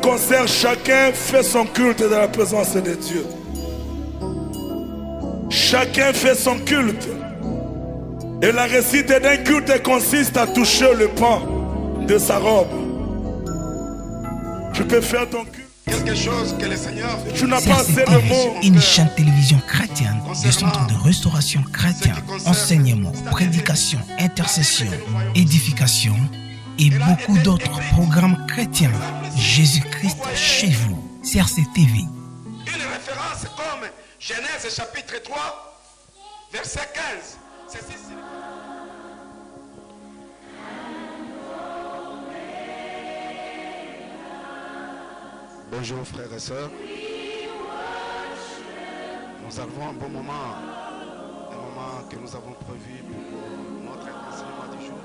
Concert, chacun fait son culte dans la présence de Dieu. Chacun fait son culte. Et la récite d'un culte consiste à toucher le pan de sa robe. Tu peux faire ton culte. Quelque chose que le Seigneur. Tu n'as pas assez de mots. Une chaîne télévision chrétienne, des centres de restauration chrétien, enseignement, prédication, intercession, édification et beaucoup d'autres programmes chrétiens. Jésus-Christ chez vous, CRC TV. Une référence comme Genèse chapitre 3, verset 15. C'est ceci. Bonjour frères et sœurs. Nous avons un bon moment, un moment que nous avons prévu pour notre enseignement du jour.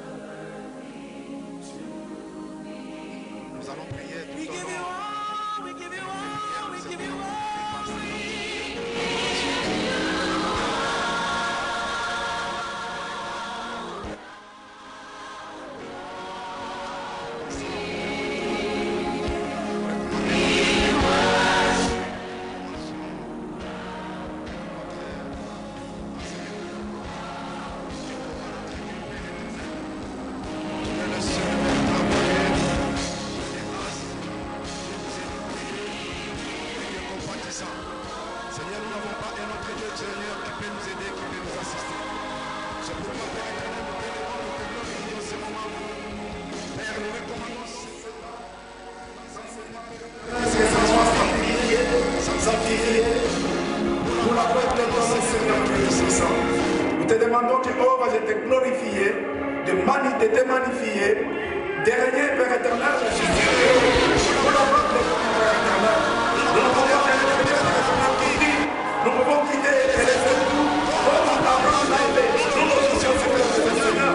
Nous allons prier tout au long. Nous te demandons que Jéhovah, je te glorifie, de te magnifier, de régner Père éternel, pour la gloire de Père éternel. Nous pouvons quitter et laisser tout, comme Abraham l'a fait. Nous nous soucions, Seigneur.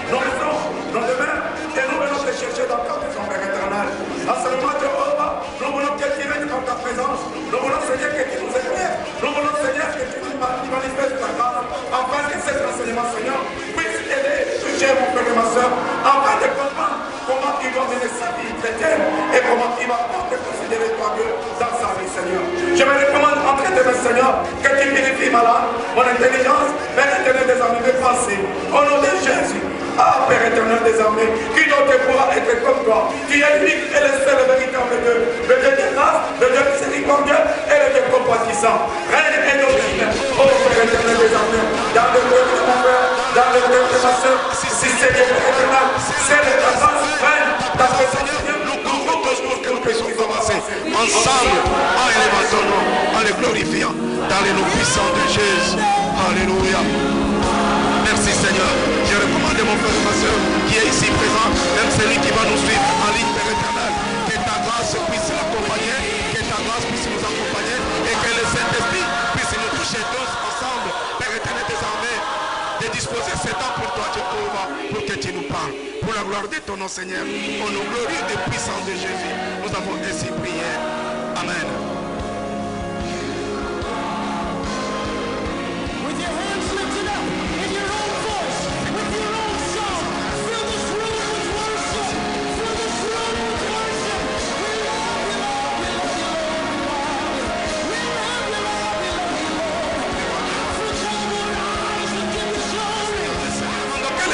Nous venons, nos demeures, et nous venons te chercher dans ta maison, Père éternel. À ce moment, Jéhovah, nous voulons que tu viennes dans ta présence. Nous voulons, Seigneur, que tu nous éclaires. Nous voulons, Seigneur, que tu nous manifestes ta grâce, afin que cet enseignement, Seigneur, puisse aider, toucher mon frère et ma soeur, afin de comprendre comment il doit mener sa vie chrétienne et comment il va te considérer toi Dieu dans sa vie, Seigneur. Je me recommande entre tes mains, Seigneur, que tu purifies ma langue, mon intelligence, Père éternel des armées, mes pensées. Au nom de Jésus. Ah, Père éternel des armées, qui d'autre pourra être comme toi? Tu es l'unique et le seul véritable Dieu. Le Dieu de grâce, le Dieu miséricordieux et le Dieu compatissant. Règne et domine. Oh, Père éternel des armées, dans le cœur de mon frère, dans le cœur de ma soeur, si c'est Dieu éternel, c'est le grâce, règne, dans le Seigneur, nous couvrons tous pour que nous puissions avancer ensemble, en élevant ton nom, en le glorifiant, dans les noms puissants de Jésus. Alléluia. Merci Seigneur. Je recommande mon frère et ma soeur qui est ici présent, même celui qui va nous suivre en ligne, Père éternel. Que ta grâce puisse l'accompagner, que ta grâce puisse nous accompagner et que le Saint-Esprit puisse nous toucher tous ensemble, Père éternel des armées, de disposer ce temps pour toi, Jéhovah, pour que tu nous parles. Pour la gloire de ton nom, Seigneur, au nom glorieux et puissant de Jésus, nous avons ainsi prié. Amen.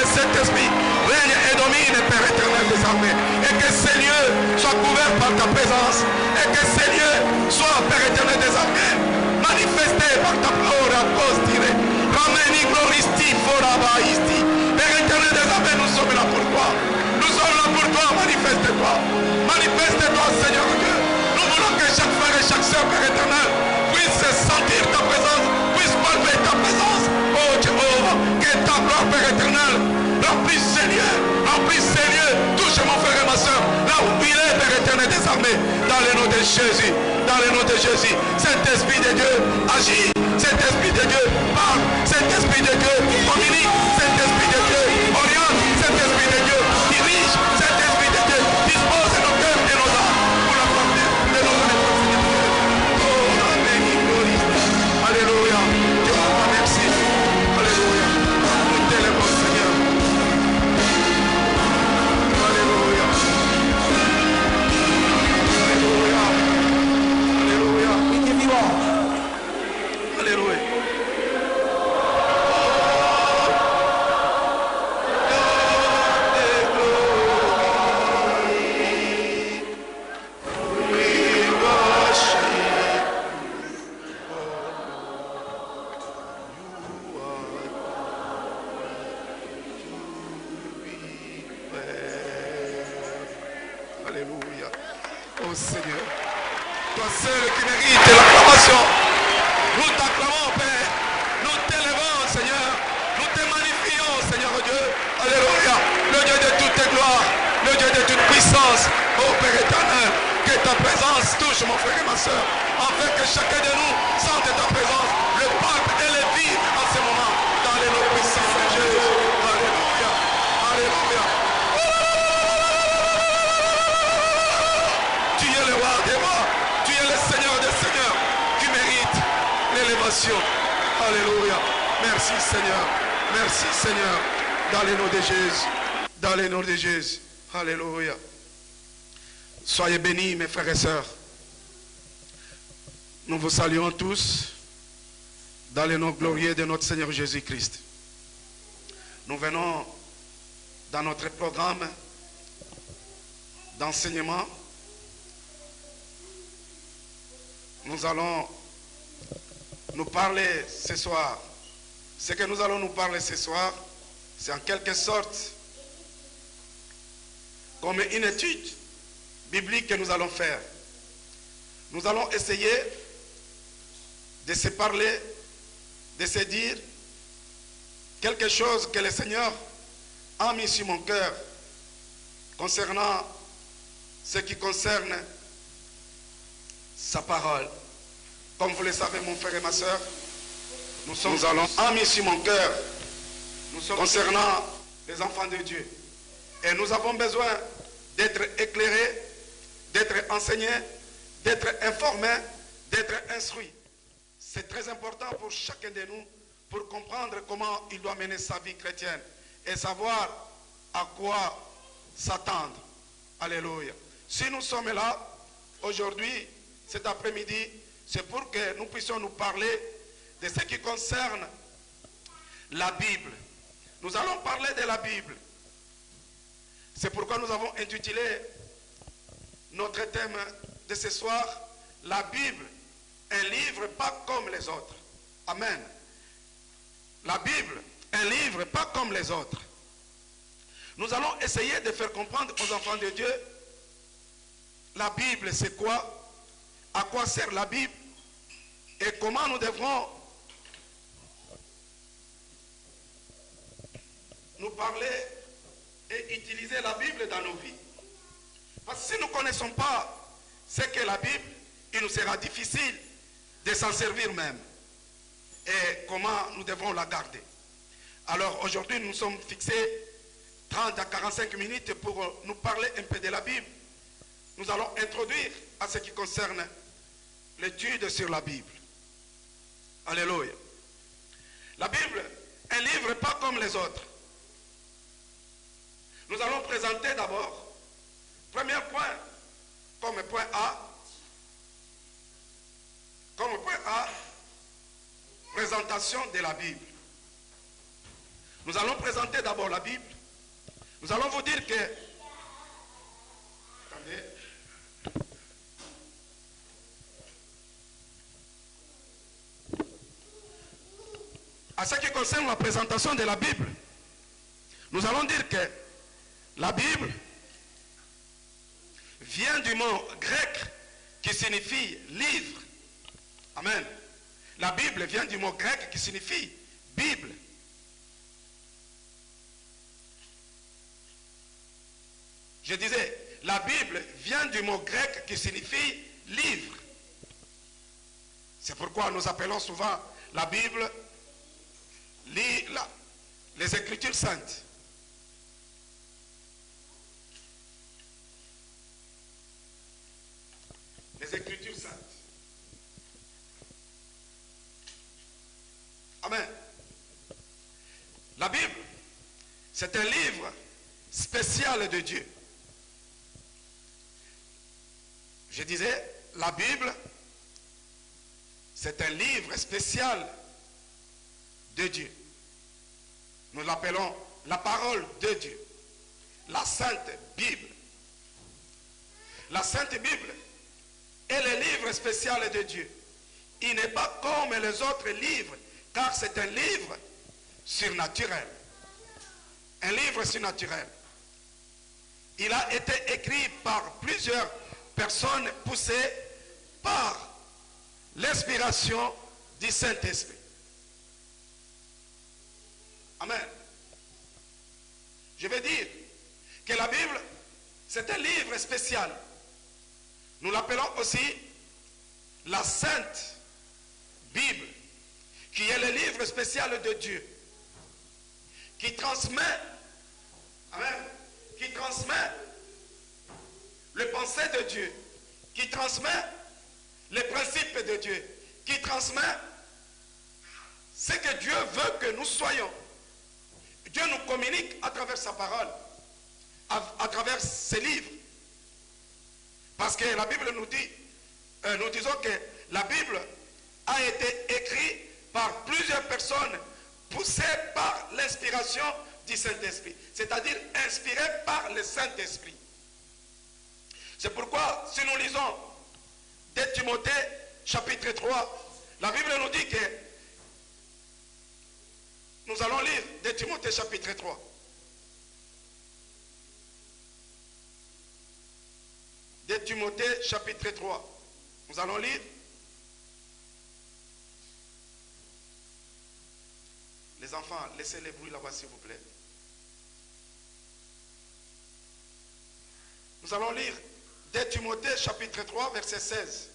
Saint-Esprit règne et domine, Père éternel des armées, et que ces lieux soient couverts par ta présence, et que ces lieux soient, Père éternel des armées, manifestés par ta parole à cause tirée. Rameni gloristi forabaisti. Père éternel des armées, nous sommes là pour toi. Nous sommes là pour toi, manifeste-toi. Manifeste-toi, Seigneur Dieu. Nous voulons que chaque frère et chaque sœur, Père éternel, puisse sentir ta présence, puisse palper ta présence. Oh Jéhovah, que ta gloire, Père éternel, remplisse ces lieux, touche mon frère et ma soeur, là où il est, Père éternel des armées, dans le nom de Jésus, dans le nom de Jésus. Saint-Esprit de Dieu, agis, Saint-Esprit de Dieu, parle, Saint-Esprit de Dieu, communique, Saint-Esprit de Dieu, oriente, Saint-Esprit de Dieu, dirige, Saint-Esprit de Dieu, dispose de nos cœurs et nos âmes pour la gloire de nos Seigneur. Oh, Amen, glorie. Alléluia. Dieu vous remercie. Alléluia. Nous t'élèvons, Seigneur. Alléluia. Alléluia. Oh Seigneur, toi seul qui mérites l'acclamation. Nous t'acclamons, Père. Nous t'élevons, Seigneur. Nous te magnifions, Seigneur Dieu. Alléluia. Le Dieu de toute gloire, le Dieu de toute puissance. Oh Père éternel, que ta présence touche mon frère et ma soeur, afin que chacun de nous sente ta présence, le palpe et le vive en ce moment, dans les noms puissants de Jésus. Alléluia. Alléluia. Tu es le roi des rois, tu es le Seigneur des seigneurs, qui mérite l'élévation. Alléluia. Merci Seigneur. Merci Seigneur. Dans les noms de Jésus. Dans les noms de Jésus. Alléluia. Soyez bénis mes frères et sœurs. Nous vous saluons tous dans le nom glorieux de notre Seigneur Jésus-Christ. Nous venons dans notre programme d'enseignement. Nous allons nous parler ce soir. Ce que nous allons nous parler ce soir, c'est en quelque sorte comme une étude biblique que nous allons faire. Nous allons essayer de se parler, de se dire quelque chose que le Seigneur a mis sur mon cœur concernant ce qui concerne sa parole. Comme vous le savez, mon frère et ma soeur, nous allons mis sur mon cœur concernant les enfants de Dieu. Et nous avons besoin d'être éclairés, d'être enseignés, d'être informés, d'être instruits. C'est très important pour chacun de nous pour comprendre comment il doit mener sa vie chrétienne et savoir à quoi s'attendre. Alléluia. Si nous sommes là aujourd'hui, cet après-midi, c'est pour que nous puissions nous parler de ce qui concerne la Bible. Nous allons parler de la Bible. C'est pourquoi nous avons intitulé notre thème de ce soir, la Bible, un livre pas comme les autres. Amen. La Bible, un livre pas comme les autres. Nous allons essayer de faire comprendre aux enfants de Dieu, la Bible c'est quoi, à quoi sert la Bible et comment nous devrons nous parler et utiliser la Bible dans nos vies. Parce que si nous ne connaissons pas ce qu'est la Bible, il nous sera difficile de s'en servir même. Et comment nous devons la garder. Alors aujourd'hui, nous sommes fixés 30 à 45 minutes pour nous parler un peu de la Bible. Nous allons introduire à ce qui concerne l'étude sur la Bible. Alléluia. La Bible, un livre pas comme les autres. Nous allons présenter d'abord, premier point, comme point A, présentation de la Bible. Nous allons présenter d'abord la Bible. Nous allons vous dire que, attendez, à ce qui concerne la présentation de la Bible, nous allons dire que la Bible vient du mot grec qui signifie livre. Amen. La Bible vient du mot grec qui signifie Bible. Je disais, la Bible vient du mot grec qui signifie livre. C'est pourquoi nous appelons souvent la Bible les Écritures saintes. Les Écritures saintes. Amen. La Bible, c'est un livre spécial de Dieu. Je disais, la Bible, c'est un livre spécial de Dieu. Nous l'appelons la parole de Dieu, la Sainte Bible. La Sainte Bible est le livre spécial de Dieu. Il n'est pas comme les autres livres, car c'est un livre surnaturel. Un livre surnaturel. Il a été écrit par plusieurs personnes poussées par l'inspiration du Saint-Esprit. Amen. Je veux dire que la Bible, c'est un livre spécial. Nous l'appelons aussi la Sainte Bible, qui est le livre spécial de Dieu, qui transmet, amen, qui transmet les pensées de Dieu, qui transmet les principes de Dieu, qui transmet ce que Dieu veut que nous soyons. Dieu nous communique à travers sa parole, à travers ses livres. Parce que la Bible nous dit, nous disons que la Bible a été écrite par plusieurs personnes poussées par l'inspiration du Saint-Esprit. C'est-à-dire inspirées par le Saint-Esprit. C'est pourquoi, si nous lisons 2 Timothée chapitre 3, la Bible nous dit que nous allons lire 2 Timothée chapitre 3. De Timothée chapitre 3. Nous allons lire les enfants, laissez les bruits là-bas s'il vous plaît. Nous allons lire 2 Timothée chapitre 3 verset 16.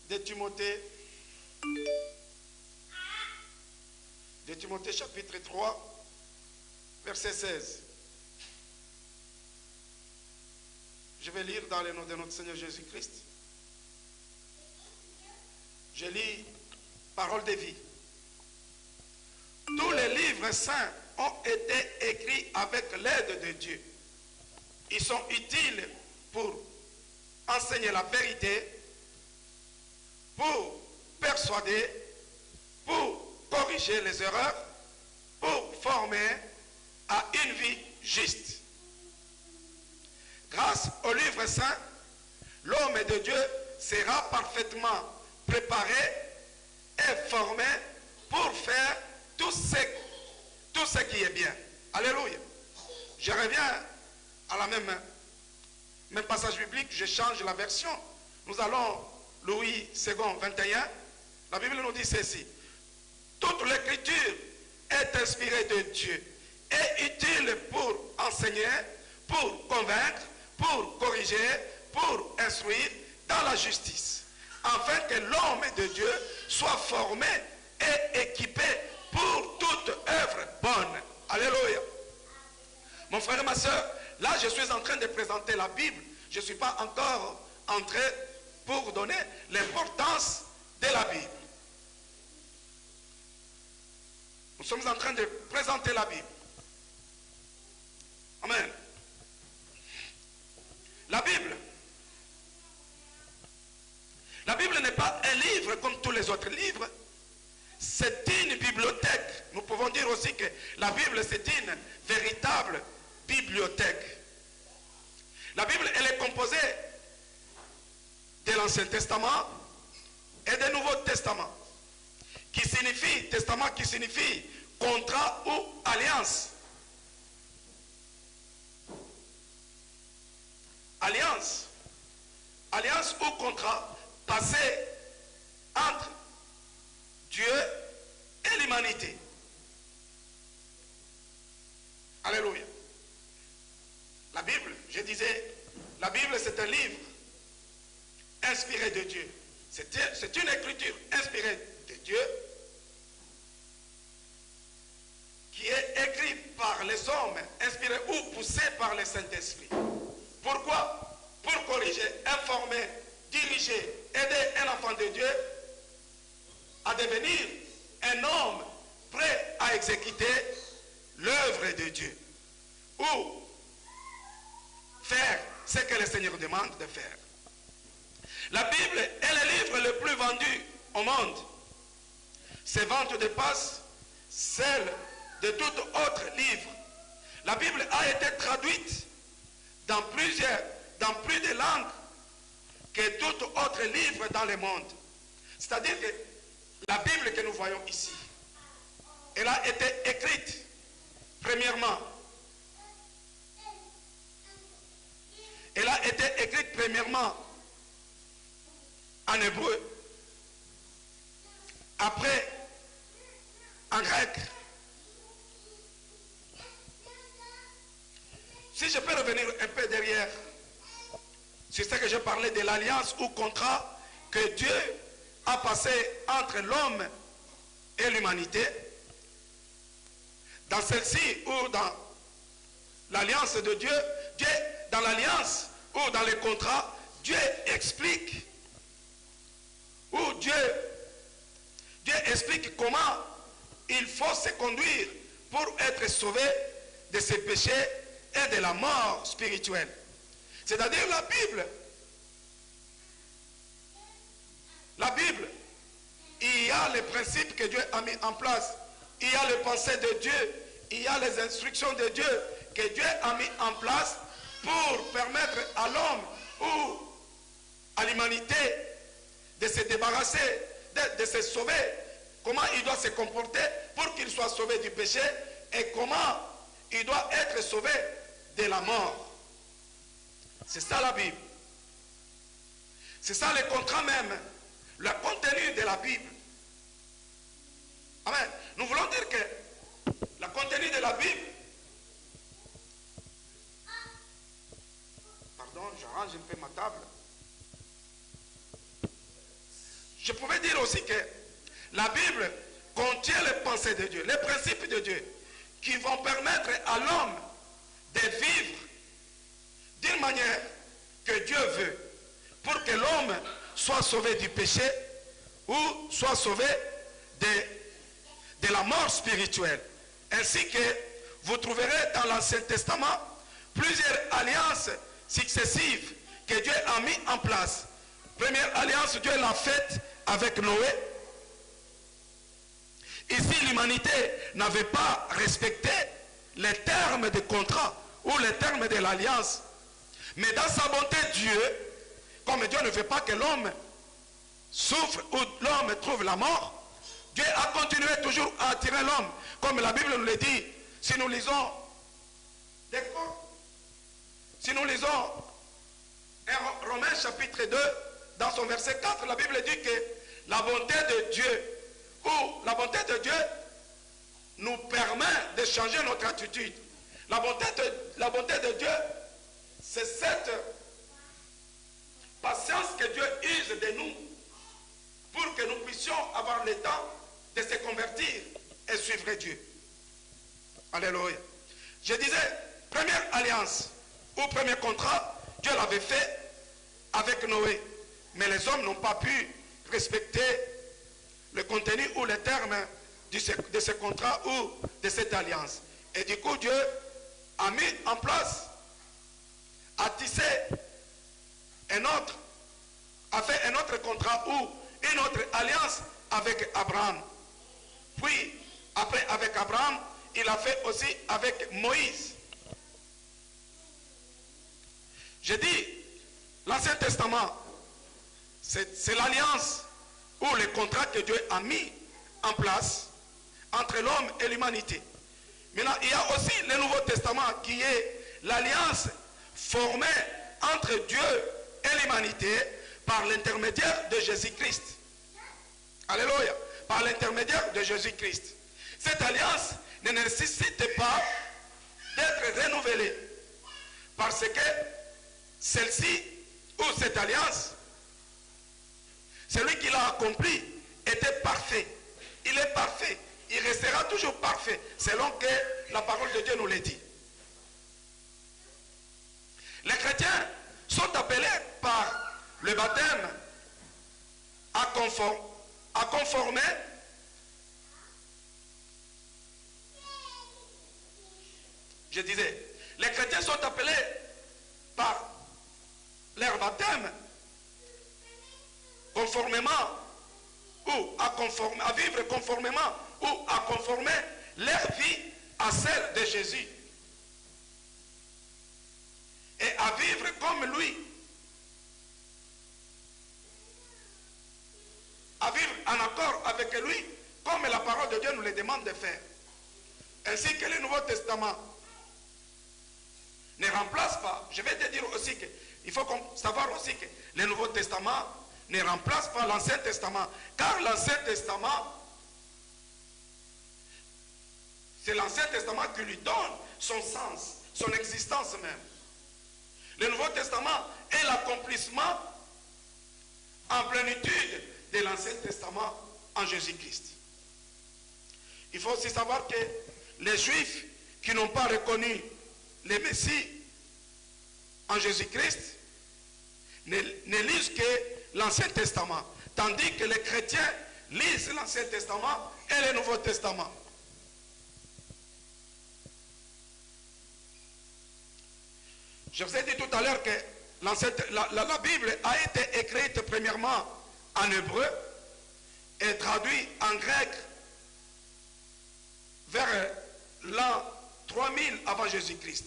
2 Timothée chapitre 3 verset 16. Je vais lire dans le nom de notre Seigneur Jésus-Christ. Je lis parole de vie. Tous les livres saints ont été écrits avec l'aide de Dieu. Ils sont utiles pour enseigner la vérité, pour persuader, pour corriger les erreurs, pour former à une vie juste. Grâce au livre saint, l'homme de Dieu sera parfaitement préparé et formé pour faire tout ce qui est bien. Alléluia. Je reviens à la même passage biblique, je change la version. Nous allons, Louis II, 21. La Bible nous dit ceci. Toute l'écriture est inspirée de Dieu et utile pour enseigner, pour convaincre, pour corriger, pour instruire dans la justice, afin que l'homme de Dieu soit formé et équipé pour toute œuvre bonne. Alléluia. Mon frère et ma soeur, là je suis en train de présenter la Bible. Je ne suis pas encore entré pour donner l'importance de la Bible. Nous sommes en train de présenter la Bible. Amen. La Bible n'est pas un livre comme tous les autres livres. C'est une bibliothèque. Nous pouvons dire aussi que la Bible, c'est une véritable bibliothèque. La Bible, elle est composée de l'Ancien Testament et du Nouveau Testament. Qui signifie, testament qui signifie contrat ou alliance. Alliance. Alliance ou contrat passé entre Dieu et l'humanité. Alléluia. La Bible, je disais, la Bible c'est un livre inspiré de Dieu. C'est une écriture inspirée de Dieu qui est écrite par les hommes, inspirés ou poussés par le Saint-Esprit. Pourquoi? Pour corriger, informer, diriger, aider un enfant de Dieu à devenir un homme prêt à exécuter l'œuvre de Dieu ou faire ce que le Seigneur demande de faire. La Bible est le livre le plus vendu au monde. Ses ventes dépassent celles de tout autre livre. La Bible a été traduite dans plus de langues que tout autre livre dans le monde. C'est-à-dire que la Bible que nous voyons ici, elle a été écrite premièrement. Elle a été écrite premièrement en hébreu, après en grec. Si je peux revenir un peu derrière, c'est ça que je parlais de l'alliance ou contrat que Dieu a passé entre l'homme et l'humanité. Dans celle-ci ou dans l'alliance de Dieu, dans l'alliance ou dans le contrat, Dieu explique, ou Dieu explique comment il faut se conduire pour être sauvé de ses péchés et de la mort spirituelle. C'est-à-dire la Bible, il y a les principes que Dieu a mis en place, il y a les pensées de Dieu, il y a les instructions de Dieu que Dieu a mis en place pour permettre à l'homme ou à l'humanité de se débarrasser, de se sauver, comment il doit se comporter pour qu'il soit sauvé du péché et comment il doit être sauvé de la mort. C'est ça la Bible. C'est ça le contrat même, le contenu de la Bible. Amen. Nous voulons dire que le contenu de la Bible, pardon, j'arrange un peu ma table. Je pouvais dire aussi que la Bible contient les pensées de Dieu, les principes de Dieu, qui vont permettre à l'homme de vivre d'une manière que Dieu veut, pour que l'homme soit sauvé du péché ou soit sauvé de la mort spirituelle. Ainsi que vous trouverez dans l'Ancien Testament plusieurs alliances successives que Dieu a mis en place. Première alliance, Dieu l'a faite avec Noé. Ici, l'humanité n'avait pas respecté les termes du contrat ou les termes de l'alliance. Mais dans sa bonté, Dieu, comme Dieu ne veut pas que l'homme souffre ou l'homme trouve la mort, Dieu a continué toujours à attirer l'homme. Comme la Bible nous le dit, si nous lisons, si nous lisons Romains chapitre 2, dans son verset 4, la Bible dit que la bonté de Dieu, ou la bonté de Dieu nous permet de changer notre attitude. La bonté de Dieu, c'est cette patience que Dieu use de nous pour que nous puissions avoir le temps de se convertir et suivre Dieu. Alléluia. Je disais, première alliance ou premier contrat, Dieu l'avait fait avec Noé. Mais les hommes n'ont pas pu respecter le contenu ou les termes de ce contrat ou de cette alliance. Et du coup, Dieu a mis en place, a tissé a fait un autre contrat ou une autre alliance avec Abraham. Puis, après avec Abraham, il a fait aussi avec Moïse. Je dis, l'Ancien Testament, c'est l'alliance ou le contrat que Dieu a mis en place entre l'homme et l'humanité. Maintenant, il y a aussi le Nouveau Testament qui est l'alliance formée entre Dieu et l'humanité par l'intermédiaire de Jésus-Christ. Alléluia. Par l'intermédiaire de Jésus-Christ. Cette alliance ne nécessite pas d'être renouvelée. Parce que celle-ci, ou cette alliance, celui qui l'a accompli était parfait. Il est parfait. Il restera toujours parfait, selon que la parole de Dieu nous le dit. Les chrétiens sont appelés par le baptême à conformer je disais, les chrétiens sont appelés par leur baptême conformément ou à vivre conformément ou à conformer leur vie à celle de Jésus et à vivre comme lui, à vivre en accord avec lui comme la parole de Dieu nous le demande de faire. ainsi que le Nouveau Testament ne remplace pas, je vais te dire aussi qu'il faut savoir aussi que le Nouveau Testament ne remplace pas l'Ancien Testament, car l'Ancien Testament, c'est l'Ancien Testament qui lui donne son sens, son existence même. Le Nouveau Testament est l'accomplissement en plénitude de l'Ancien Testament en Jésus-Christ. Il faut aussi savoir que les Juifs qui n'ont pas reconnu le Messie en Jésus-Christ ne lisent que l'Ancien Testament, tandis que les chrétiens lisent l'Ancien Testament et le Nouveau Testament. Je vous ai dit tout à l'heure que la Bible a été écrite premièrement en hébreu et traduite en grec vers l'an 3000 avant Jésus-Christ.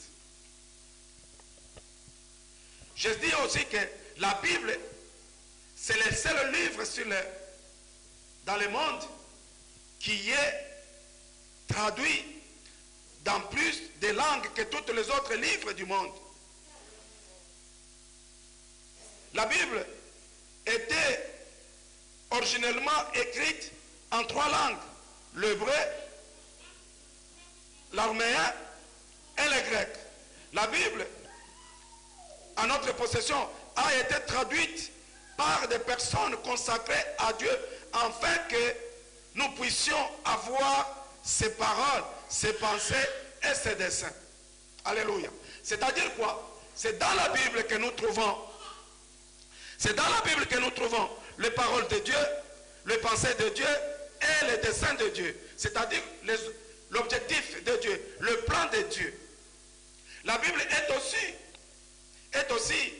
Je dis aussi que la Bible, c'est le seul livre dans le monde qui est traduit dans plus de langues que tous les autres livres du monde. La Bible était originellement écrite en 3 langues, l'hébreu, l'araméen et le grec. La Bible, en notre possession, a été traduite par des personnes consacrées à Dieu afin que nous puissions avoir ses paroles, ses pensées et ses desseins. Alléluia. C'est-à-dire quoi? C'est dans la Bible que nous trouvons. C'est dans la Bible que nous trouvons les paroles de Dieu, les pensées de Dieu et les desseins de Dieu. C'est-à-dire l'objectif de Dieu, le plan de Dieu. La Bible est aussi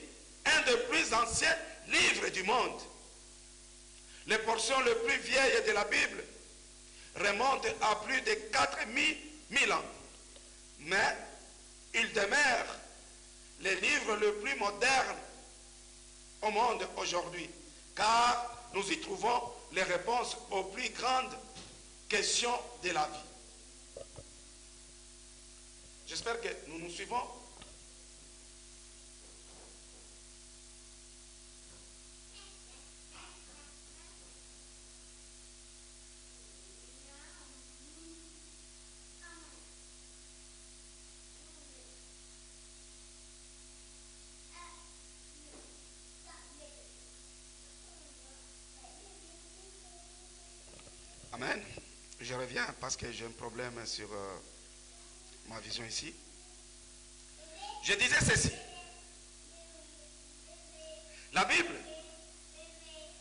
un des plus anciens livres du monde. Les portions les plus vieilles de la Bible remontent à plus de 4000 ans. Mais il demeure les livres les plus modernes au monde aujourd'hui, car nous y trouvons les réponses aux plus grandes questions de la vie. J'espère que nous nous suivons. Amen. Je reviens parce que j'ai un problème sur ma vision ici. Je disais ceci. La Bible,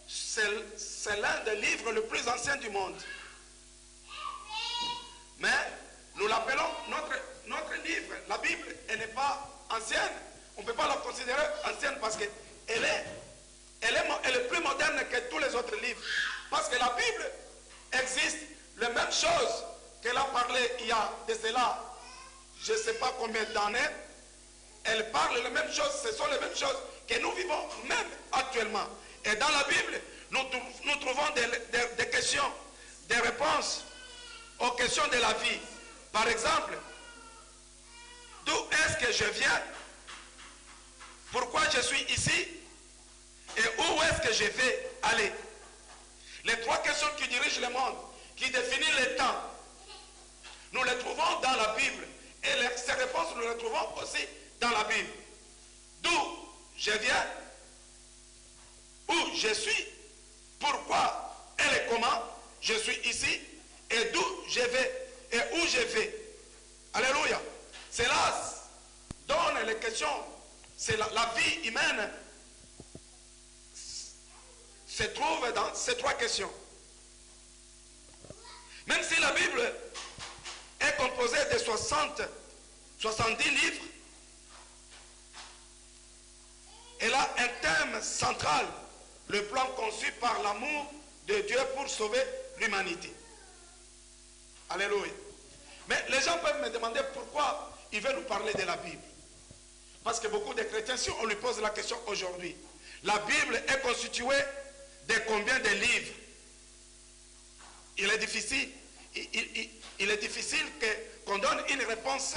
c'est l'un des livres les plus anciens du monde. Mais nous l'appelons notre livre. La Bible, elle n'est pas ancienne. On ne peut pas la considérer ancienne parce qu'elle est plus moderne que tous les autres livres. Parce que la Bible existe les mêmes choses qu'elle a parlé il y a de cela, je ne sais pas combien d'années. Elle parle les mêmes choses, ce sont les mêmes choses que nous vivons même actuellement. Et dans la Bible, nous trouvons des questions, des réponses aux questions de la vie. Par exemple, d'où est-ce que je viens? Pourquoi je suis ici? Et où est-ce que je vais aller? Les 3 questions qui dirigent le monde, qui définissent le temps, nous les trouvons dans la Bible. Et ces réponses, nous les trouvons aussi dans la Bible. D'où je viens, où je suis, pourquoi et comment je suis ici, et d'où je vais, et où je vais. Alléluia. Cela donne les questions. C'est la vie humaine se trouve dans ces 3 questions. Même si la Bible est composée de 70 livres, elle a un thème central, le plan conçu par l'amour de Dieu pour sauver l'humanité. Alléluia. Mais les gens peuvent me demander pourquoi ils veulent nous parler de la Bible. Parce que beaucoup de chrétiens, si on lui pose la question aujourd'hui, la Bible est constituée de combien de livres? Il est difficile. il est difficile qu'on donne une réponse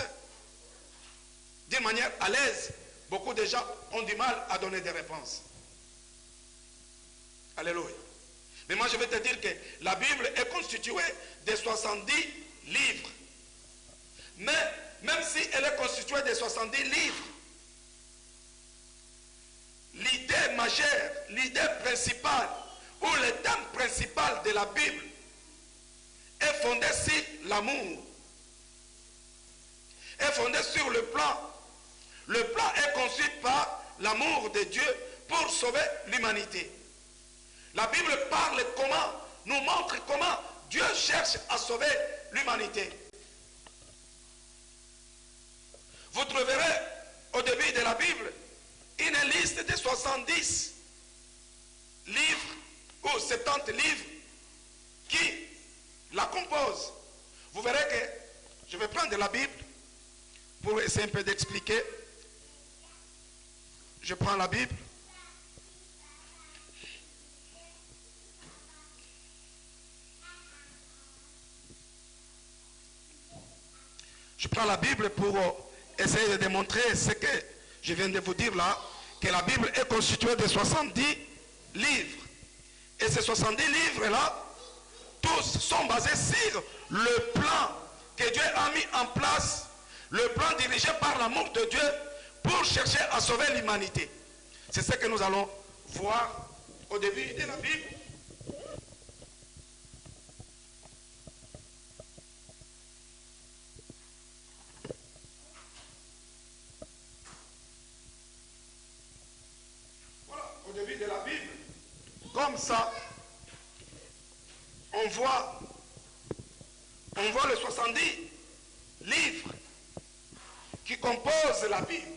d'une manière à l'aise. Beaucoup de gens ont du mal à donner des réponses. Alléluia. Mais moi je vais te dire que la Bible est constituée de 70 livres. Mais même si elle est constituée de 70 livres, l'idée majeure, l'idée principale ou le thème principal de la Bible est fondé sur l'amour. Est fondé sur le plan. Le plan est conçu par l'amour de Dieu pour sauver l'humanité. La Bible parle comment, nous montre comment Dieu cherche à sauver l'humanité. Vous trouverez au début de la Bible une liste de 70 livres ou 70 livres qui la composent. Vous verrez que je vais prendre la Bible pour essayer un peu d'expliquer. Je prends la Bible. Je prends la Bible pour essayer de démontrer ce que je viens de vous dire là, que la Bible est constituée de 70 livres. Et ces 70 livres-là, tous sont basés sur le plan que Dieu a mis en place, le plan dirigé par l'amour de Dieu pour chercher à sauver l'humanité. C'est ce que nous allons voir au début de la Bible. Au début de la Bible, comme ça, on voit les 70 livres qui composent la Bible.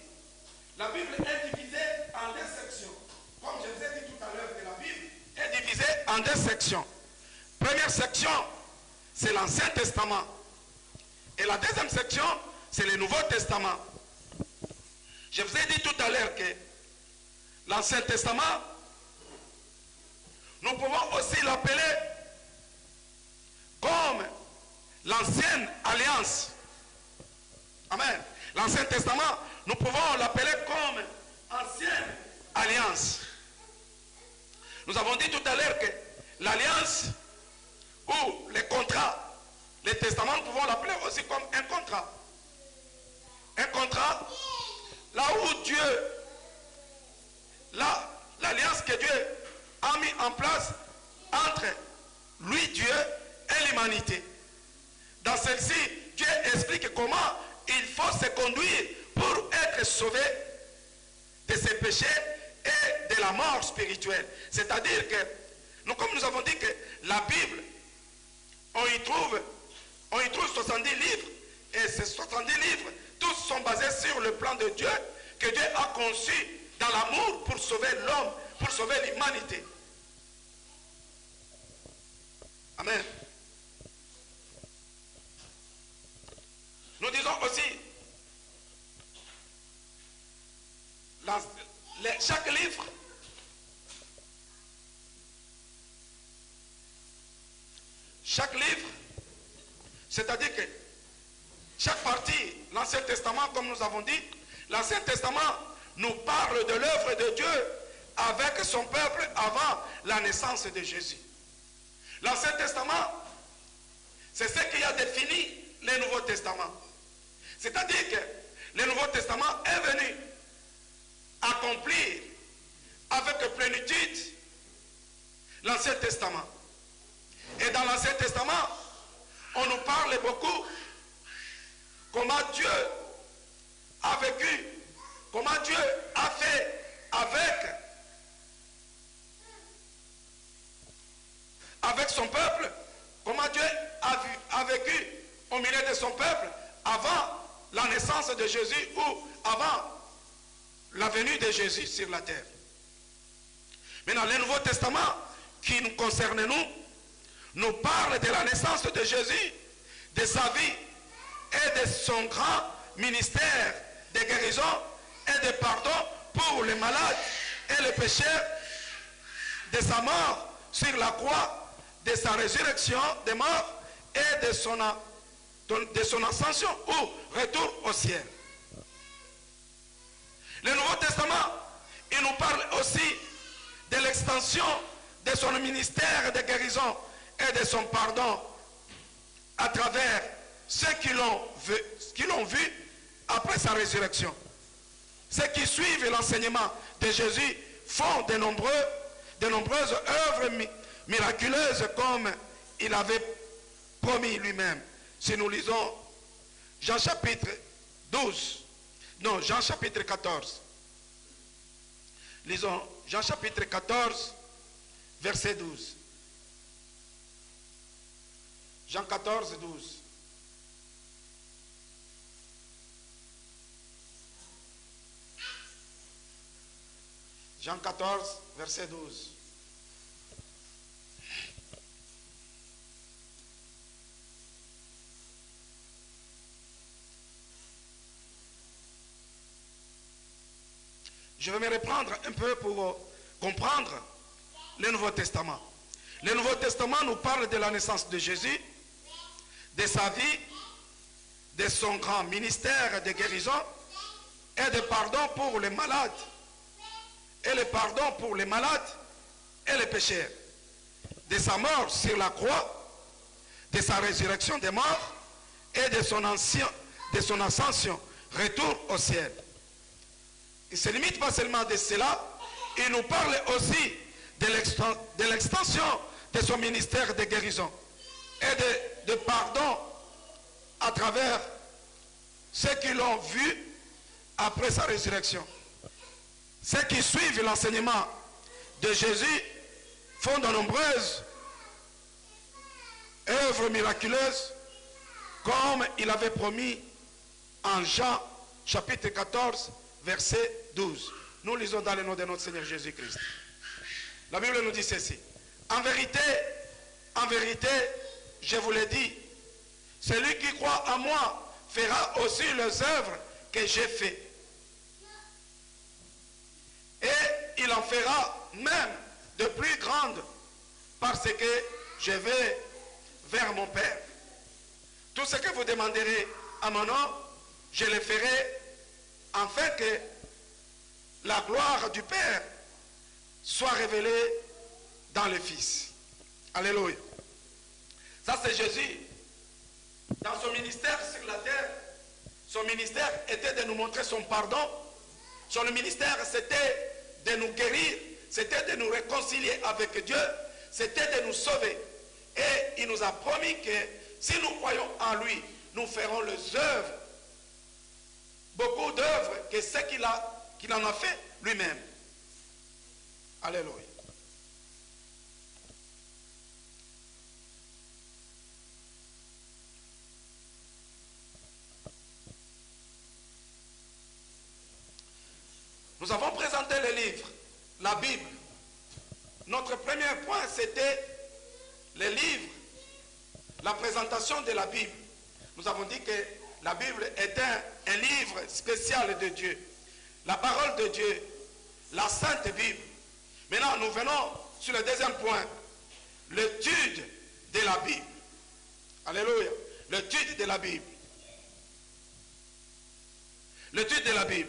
La Bible est divisée en deux sections. Comme je vous ai dit tout à l'heure, que la Bible est divisée en deux sections. Première section, c'est l'Ancien Testament. Et la deuxième section, c'est le Nouveau Testament. Je vous ai dit tout à l'heure que l'Ancien Testament, nous pouvons aussi l'appeler comme l'Ancienne Alliance. Amen. L'Ancien Testament, nous pouvons l'appeler comme Ancienne Alliance. Nous avons dit tout à l'heure que l'Alliance ou les contrats, les testaments, nous pouvons l'appeler aussi comme un contrat. Un contrat, là où Dieu, l'alliance que Dieu a mis en place entre lui, Dieu, et l'humanité. Dans celle-ci, Dieu explique comment il faut se conduire pour être sauvé de ses péchés et de la mort spirituelle. C'est-à-dire que, comme nous avons dit que la Bible, on y trouve 70 livres, et ces 70 livres, tous sont basés sur le plan de Dieu, que Dieu a conçu dans l'amour pour sauver l'homme, pour sauver l'humanité. Amen. Nous disons aussi, chaque livre c'est-à-dire que chaque partie, l'Ancien Testament, comme nous avons dit, l'Ancien Testament nous parle de l'œuvre de Dieu avec son peuple avant la naissance de Jésus. L'Ancien Testament, c'est ce qui a défini le Nouveau Testament. C'est-à-dire que le Nouveau Testament est venu accomplir avec plénitude l'Ancien Testament. Et dans l'Ancien Testament, on nous parle beaucoup comment Dieu a vécu, comment Dieu a fait avec son peuple, comment Dieu a vécu au milieu de son peuple avant la naissance de Jésus ou avant la venue de Jésus sur la terre. Maintenant, le Nouveau Testament qui nous concerne nous parle de la naissance de Jésus, de sa vie et de son grand ministère de guérison et de pardon pour les malades et les pécheurs, de sa mort sur la croix, de sa résurrection des morts et et de son ascension ou retour au ciel. Le Nouveau Testament, il nous parle aussi de l'extension de son ministère de guérison et de son pardon à travers ceux qui l'ont vu après sa résurrection. Ceux qui suivent l'enseignement de Jésus font de nombreuses œuvres miraculeuses comme il avait promis lui-même. Si nous lisons Jean chapitre 14. Lisons Jean chapitre 14, verset 12. Jean 14, 12. Jean 14, verset 12. Je vais me reprendre un peu pour comprendre le Nouveau Testament. Le Nouveau Testament nous parle de la naissance de Jésus, de sa vie, de son grand ministère de guérison et de pardon pour les malades. Et le pardon pour les malades et les pécheurs. De sa mort sur la croix, de sa résurrection des morts et de son ascension, retour au ciel. Il ne se limite pas seulement de cela, il nous parle aussi de l'extension de son ministère de guérison et de pardon à travers ceux qui l'ont vu après sa résurrection. Ceux qui suivent l'enseignement de Jésus font de nombreuses œuvres miraculeuses comme il avait promis en Jean chapitre 14 verset 12. Nous lisons dans le nom de notre Seigneur Jésus-Christ. La Bible nous dit ceci. En vérité, je vous l'ai dit, celui qui croit en moi fera aussi les œuvres que j'ai faites. Et il en fera même de plus grandes parce que je vais vers mon Père. Tout ce que vous demanderez à mon nom, je le ferai afin que la gloire du Père soit révélée dans le Fils. Alléluia. Ça c'est Jésus. Dans son ministère sur la terre, son ministère était de nous montrer son pardon. Son ministère c'était de nous guérir, c'était de nous réconcilier avec Dieu, c'était de nous sauver. Et il nous a promis que si nous croyons en lui, nous ferons les œuvres, beaucoup d'œuvres que ce qu'il en a fait lui-même. Alléluia. Nous avons présenté le livre, la Bible. Notre premier point, c'était le livre, la présentation de la Bible. Nous avons dit que la Bible est un livre spécial de Dieu. La parole de Dieu, la Sainte Bible. Maintenant, nous venons sur le deuxième point, l'étude de la Bible. Alléluia. L'étude de la Bible. L'étude de la Bible.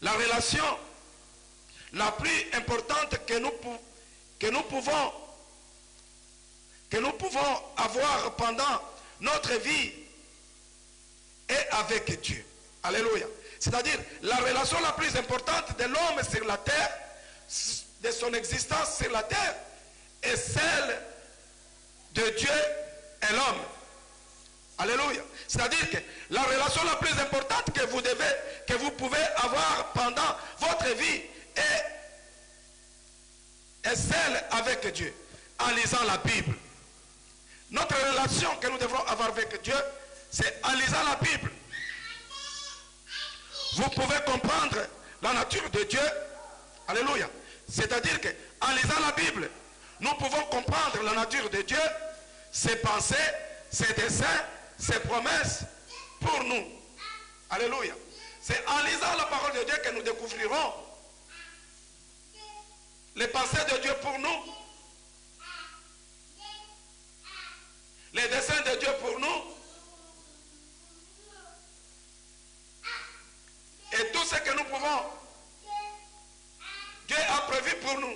La relation la plus importante que nous pouvons avoir pendant notre vie est avec Dieu. Alléluia. C'est-à-dire la relation la plus importante de l'homme sur la terre, de son existence sur la terre, est celle de Dieu et l'homme. Alléluia. C'est-à-dire que la relation la plus importante que vous pouvez avoir pendant votre vie est celle avec Dieu, en lisant la Bible. Notre relation que nous devrons avoir avec Dieu, c'est en lisant la Bible. Vous pouvez comprendre la nature de Dieu. Alléluia. C'est-à-dire qu'en lisant la Bible, nous pouvons comprendre la nature de Dieu, ses pensées, ses desseins, ses promesses pour nous. Alléluia. C'est en lisant la parole de Dieu que nous découvrirons les pensées de Dieu pour nous. les desseins de Dieu pour nous et tout ce que nous pouvons. Dieu a prévu pour nous.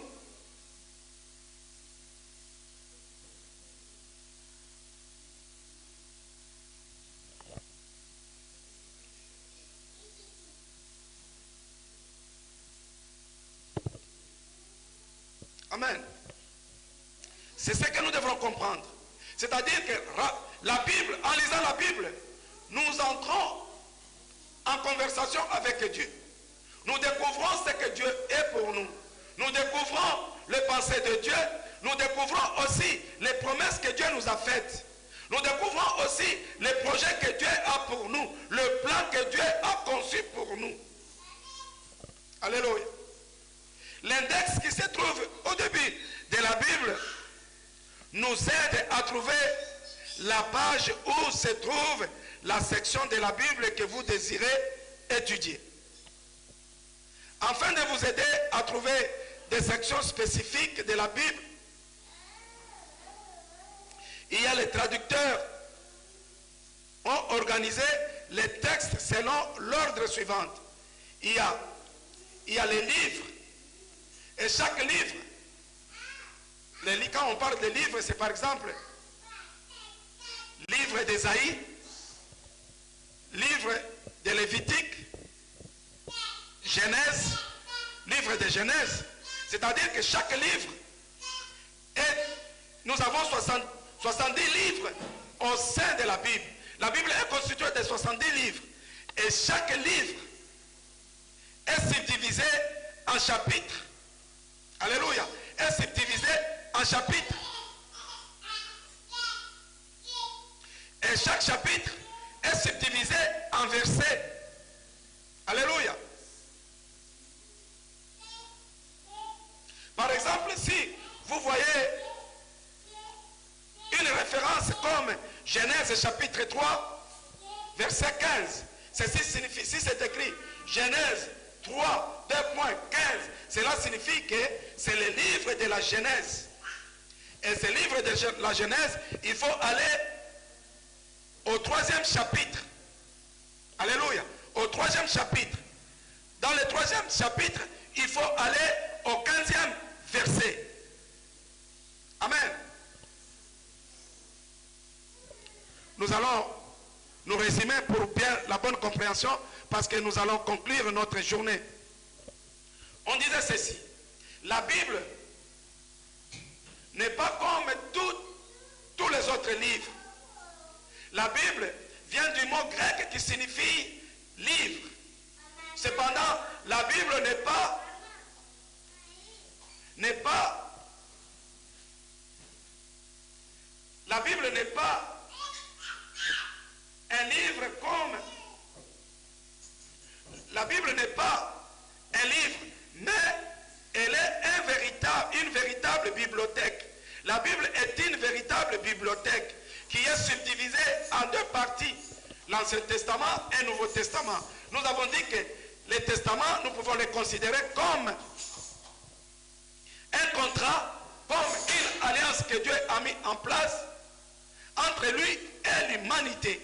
Amen. C'est ce que nous devrons comprendre. C'est-à-dire que la Bible, en lisant la Bible, nous entrons en conversation avec Dieu. Nous découvrons ce que Dieu est pour nous. Nous découvrons les pensées de Dieu. Nous découvrons aussi les promesses que Dieu nous a faites. Nous découvrons aussi les projets que Dieu a pour nous. Le plan que Dieu a conçu pour nous. Alléluia. L'index qui se trouve au début de la Bible nous aide à trouver la page où se trouve la section de la Bible que vous désirez étudier. Afin de vous aider à trouver des sections spécifiques de la Bible, il y a les traducteurs ont organisé les textes selon l'ordre suivant. Il y a les livres. Et chaque livre, quand on parle de livres, c'est par exemple livre d'Ésaïe, livre de Lévitique, Genèse, livre de Genèse. C'est-à-dire que chaque livre, nous avons 70 livres au sein de la Bible. La Bible est constituée de 70 livres. Et chaque livre est subdivisé en chapitres. Alléluia. Est subdivisé en chapitres. Et chaque chapitre est subdivisé en versets. Alléluia. Par exemple, si vous voyez une référence comme Genèse chapitre 3, verset 15, ceci signifie, si c'est écrit Genèse 3, 2.15, cela signifie que c'est le livre de la Genèse. Et ce livre de la Genèse, il faut aller au 3e chapitre. Alléluia. Au 3e chapitre. Dans le 3e chapitre, il faut aller au 15e verset. Amen. Nous allons nous résumer pour bien la bonne compréhension parce que nous allons conclure notre journée. On disait ceci. La Bible n'est pas comme tous les autres livres. La Bible vient du mot grec qui signifie livre. Cependant, la Bible n'est pas la Bible n'est pas un livre comme la Bible n'est pas un livre, mais elle est une véritable bibliothèque. La Bible est une véritable bibliothèque qui est subdivisée en deux parties, l'Ancien Testament et le Nouveau Testament. Nous avons dit que les testaments, nous pouvons les considérer comme un contrat, comme une alliance que Dieu a mis en place entre lui et l'humanité.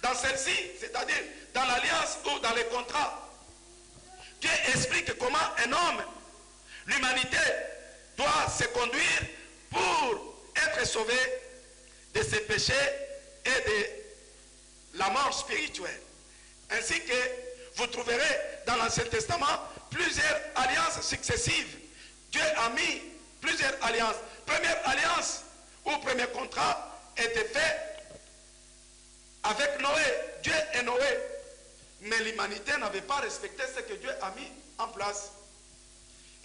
Dans celle-ci, c'est-à-dire dans l'alliance ou dans les contrats, Dieu explique comment un homme, l'humanité, doit se conduire pour être sauvé de ses péchés et de la mort spirituelle. Ainsi que vous trouverez dans l'Ancien Testament plusieurs alliances successives. Dieu a mis plusieurs alliances. Première alliance ou premier contrat était fait avec Noé, Dieu et Noé. Mais l'humanité n'avait pas respecté ce que Dieu a mis en place.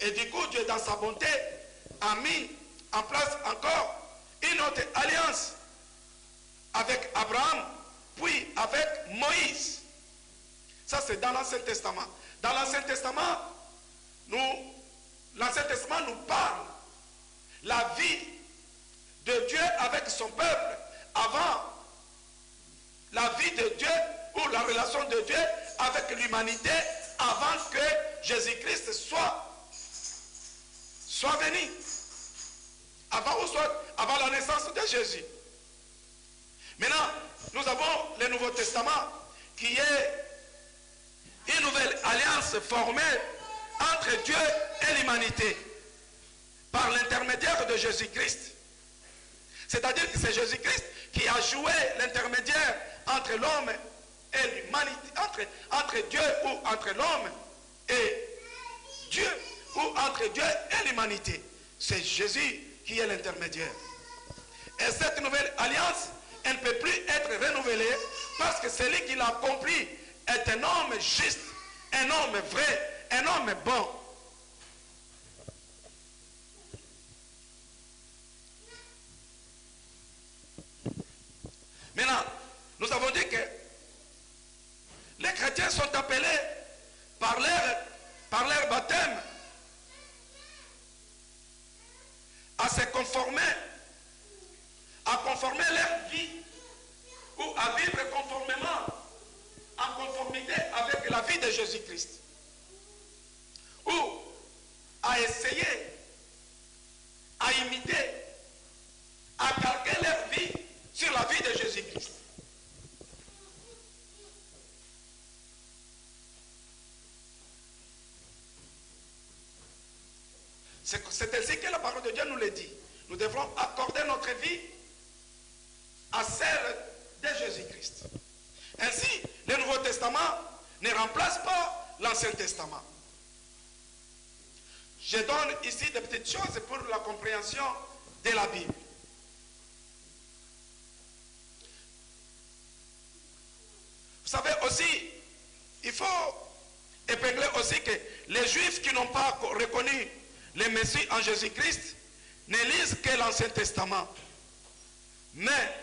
Et du coup, Dieu, dans sa bonté, a mis en place encore une autre alliance avec Abraham, puis avec Moïse. Ça, c'est dans l'Ancien Testament. Dans l'Ancien Testament, l'Ancien Testament nous parle la vie de Dieu avec son peuple avant la vie de Dieu ou la relation de Dieu avec l'humanité avant que Jésus-Christ soit venu. avant la naissance de Jésus. Maintenant, nous avons le Nouveau Testament qui est une nouvelle alliance formée entre Dieu et l'humanité par l'intermédiaire de Jésus-Christ. C'est-à-dire que c'est Jésus-Christ qui a joué l'intermédiaire entre l'homme et l'humanité, entre Dieu ou entre l'homme et Dieu, ou entre Dieu et l'humanité. C'est Jésus qui est l'intermédiaire. Et cette nouvelle alliance, elle ne peut plus être renouvelée parce que celui qui l'a accompli est un homme juste, un homme vrai, un homme bon. Maintenant, nous avons dit que les chrétiens sont appelés par leur baptême à se conformer, à conformer leur vie ou à vivre conformément, en conformité avec la vie de Jésus-Christ, ou à essayer, à imiter, à calquer leur vie sur la vie de Jésus-Christ. C'est ainsi que la parole de Dieu nous le dit. Nous devrons accorder notre vie à celle de Jésus-Christ. Ainsi, le Nouveau Testament ne remplace pas l'Ancien Testament. Je donne ici des petites choses pour la compréhension de la Bible. Vous savez aussi, il faut épingler aussi que les Juifs qui n'ont pas reconnu le Messie en Jésus-Christ ne lisent que l'Ancien Testament. Mais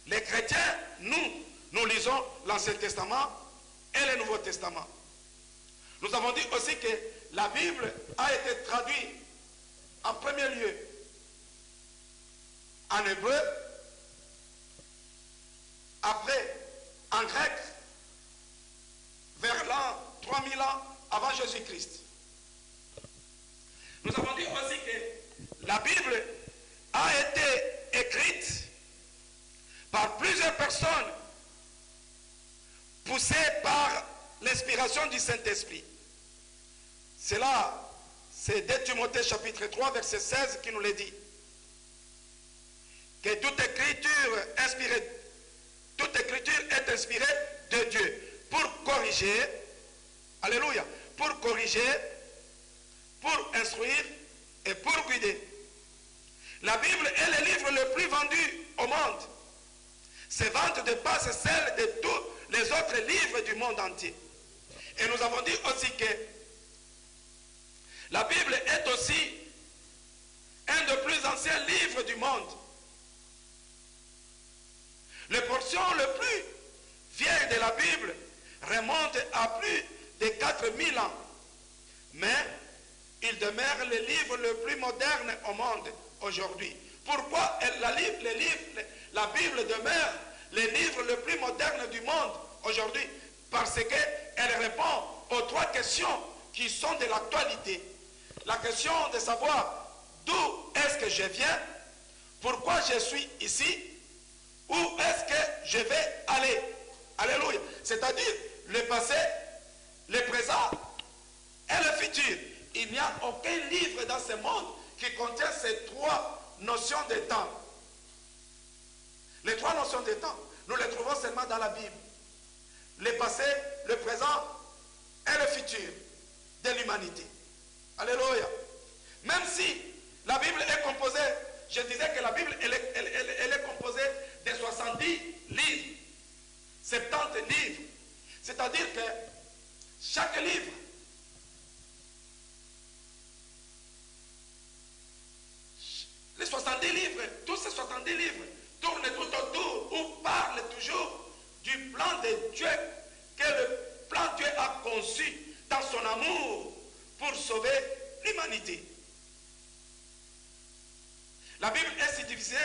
les chrétiens, nous lisons l'Ancien Testament et le Nouveau Testament. Nous avons dit aussi que la Bible a été traduite en premier lieu en hébreu, après en grec, vers l'an 3000 ans avant Jésus-Christ. Nous avons dit aussi que la Bible a été écrite par plusieurs personnes poussées par l'inspiration du Saint-Esprit. Cela, c'est 2 Timothée chapitre 3, verset 16 qui nous le dit. Que toute écriture est inspirée de Dieu pour corriger, alléluia, pour corriger, pour instruire et pour guider. La Bible est le livre le plus vendu au monde. Ses ventes dépassent celles de tous les autres livres du monde entier. Et nous avons dit aussi que la Bible est aussi un des plus anciens livres du monde. Les portions les plus vieilles de la Bible remontent à plus de 4000 ans. Mais il demeure le livre le plus moderne au monde aujourd'hui. Pourquoi la Bible demeure le livre le plus moderne du monde aujourd'hui? Parce qu'elle répond aux 3 questions qui sont de l'actualité. La question de savoir d'où est-ce que je viens, pourquoi je suis ici, où est-ce que je vais aller. Alléluia. C'est-à-dire le passé, le présent et le futur. Il n'y a aucun livre dans ce monde qui contient ces 3 notions de temps. Les 3 notions de temps, nous les trouvons seulement dans la Bible. Le passé, le présent et le futur de l'humanité. Alléluia. Même si la Bible est composée, je disais que la Bible elle est composée de 70 livres, 70 livres. C'est-à-dire que chaque livre les 70 livres, tous ces 70 livres tournent tout autour ou parlent toujours du plan de Dieu que le plan de Dieu a conçu dans son amour pour sauver l'humanité. La Bible est si divisée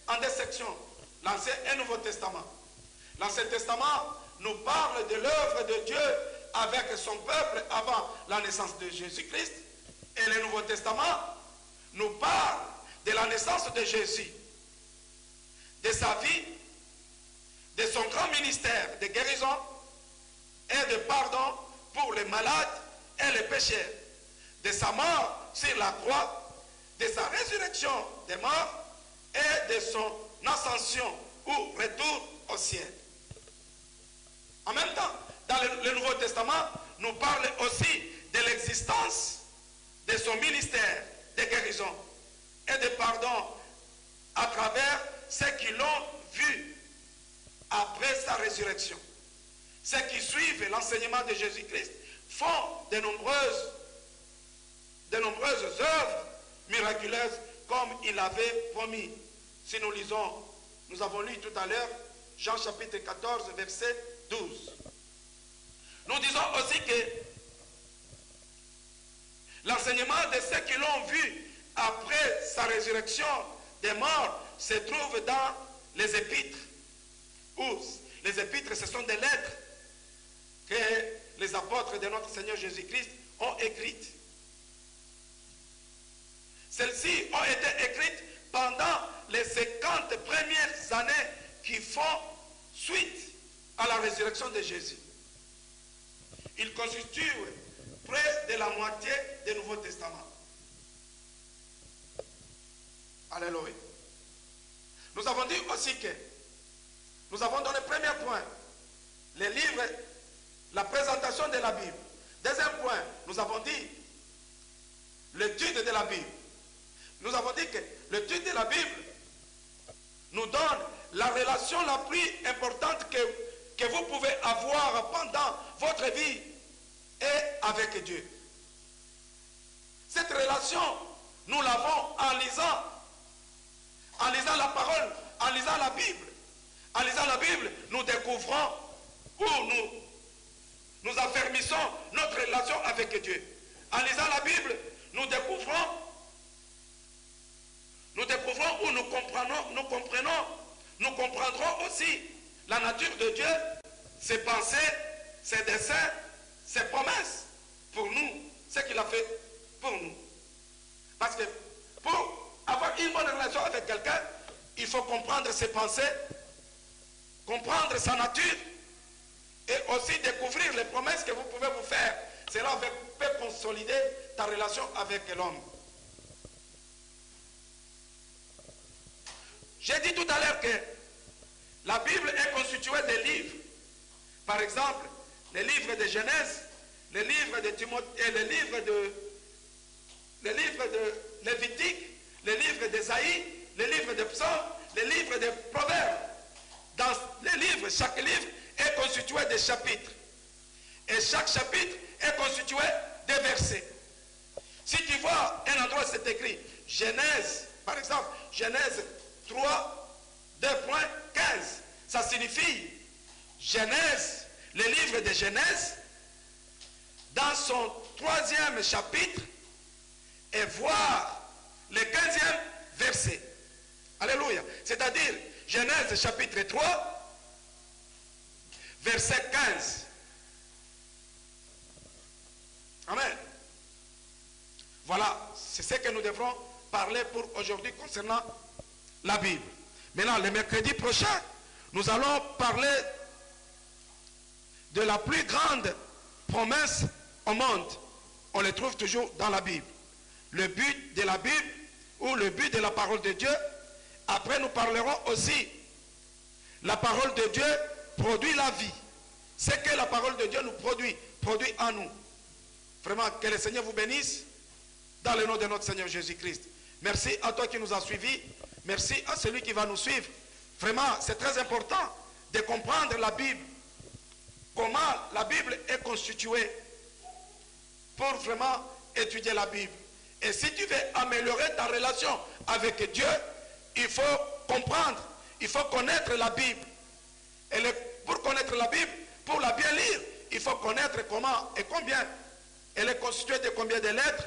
en 2 sections, l'Ancien et le Nouveau Testament. L'Ancien Testament nous parle de l'œuvre de Dieu avec son peuple avant la naissance de Jésus-Christ, et le Nouveau Testament nous parle de la naissance de Jésus, de sa vie, de son grand ministère de guérison et de pardon pour les malades et les pécheurs, de sa mort sur la croix, de sa résurrection des morts et de son ascension ou retour au ciel. En même temps, dans le Nouveau Testament, nous parle aussi de l'existence de son ministère de guérison et de pardon à travers ceux qui l'ont vu après sa résurrection. Ceux qui suivent l'enseignement de Jésus-Christ font de nombreuses œuvres miraculeuses comme il avait promis. Si nous lisons, nous avons lu tout à l'heure Jean chapitre 14 verset 12. Nous disons aussi que l'enseignement de ceux qui l'ont vu après sa résurrection des morts se trouve dans les épîtres. Ou les épîtres, ce sont des lettres que les apôtres de notre Seigneur Jésus-Christ ont écrites. Celles-ci ont été écrites pendant les 50 premières années qui font suite à la résurrection de Jésus. Ils constituent près de la moitié du Nouveau Testament. Alléluia. Nous avons dit aussi que nous avons donné premier point, les livres, la présentation de la Bible. Deuxième point, nous avons dit l'étude de la Bible. Nous avons dit que l'étude de la Bible nous donne la relation la plus importante que vous pouvez avoir pendant votre vie et avec Dieu. Cette relation, nous l'avons en lisant la parole, en lisant la Bible. En lisant la Bible, nous découvrons ou nous affermissons notre relation avec Dieu. En lisant la Bible, nous découvrons ou nous comprendrons aussi la nature de Dieu, ses pensées, ses desseins, ses promesses pour nous, ce qu'il a fait pour nous. Parce que pour avoir une bonne relation avec quelqu'un, il faut comprendre ses pensées, comprendre sa nature et aussi découvrir les promesses que vous pouvez vous faire. Cela peut consolider ta relation avec l'homme. J'ai dit tout à l'heure que la Bible est constituée de livres. Par exemple, les livres de Genèse, les livres de Timothée, les livres de Lévitique, les livres d'Ésaïe, les livres de Psaumes, les livres de Proverbes. Dans les livres, chaque livre est constitué de chapitres. Et chaque chapitre est constitué de versets. Si tu vois un endroit où c'est écrit Genèse, par exemple, Genèse 3, 2.15, ça signifie Genèse, le livre de Genèse, dans son 3e chapitre, et voir le 15e verset. Alléluia. C'est-à-dire Genèse chapitre 3, verset 15. Amen. Voilà, c'est ce que nous devrons parler pour aujourd'hui concernant la Bible. Maintenant, le mercredi prochain, nous allons parler de la plus grande promesse au monde. On le trouve toujours dans la Bible. Le but de la Bible ou le but de la parole de Dieu. Après, nous parlerons aussi. La parole de Dieu produit la vie. Ce que la parole de Dieu nous produit en nous. Vraiment, que le Seigneur vous bénisse dans le nom de notre Seigneur Jésus-Christ. Merci à toi qui nous as suivis. Merci à celui qui va nous suivre. Vraiment, c'est très important de comprendre la Bible. Comment la Bible est constituée pour vraiment étudier la Bible. Et si tu veux améliorer ta relation avec Dieu, il faut comprendre, il faut connaître la Bible. Et pour connaître la Bible, pour la bien lire, il faut connaître comment et combien. Elle est constituée de combien de lettres,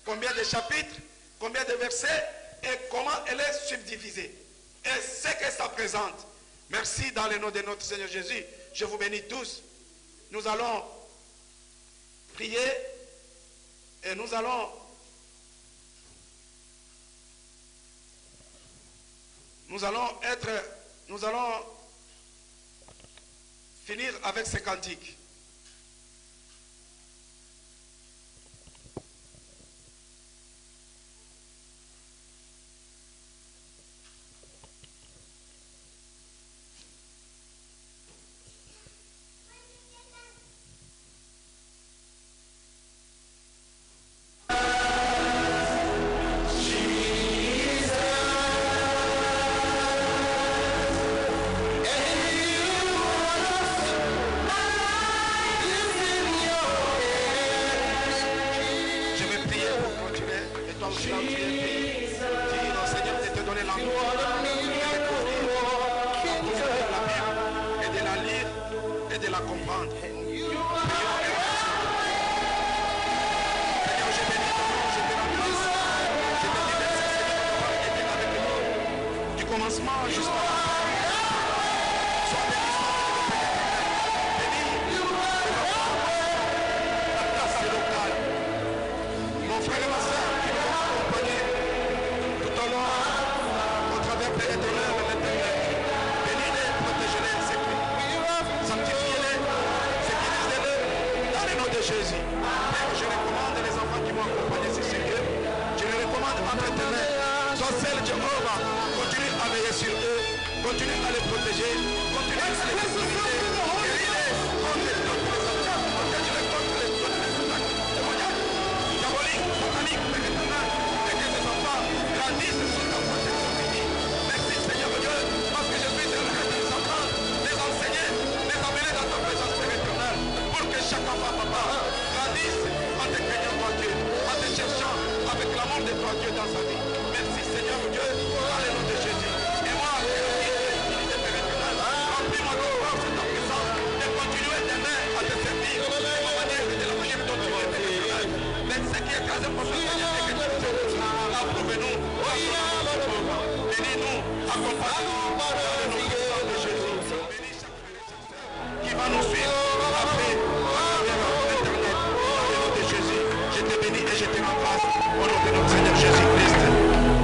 combien de chapitres, combien de versets et comment elle est subdivisée. Et ce que ça présente. Merci dans le nom de notre Seigneur Jésus. Je vous bénis tous. Nous allons prier et nous allons nous allons finir avec ces cantiques.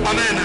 Amen.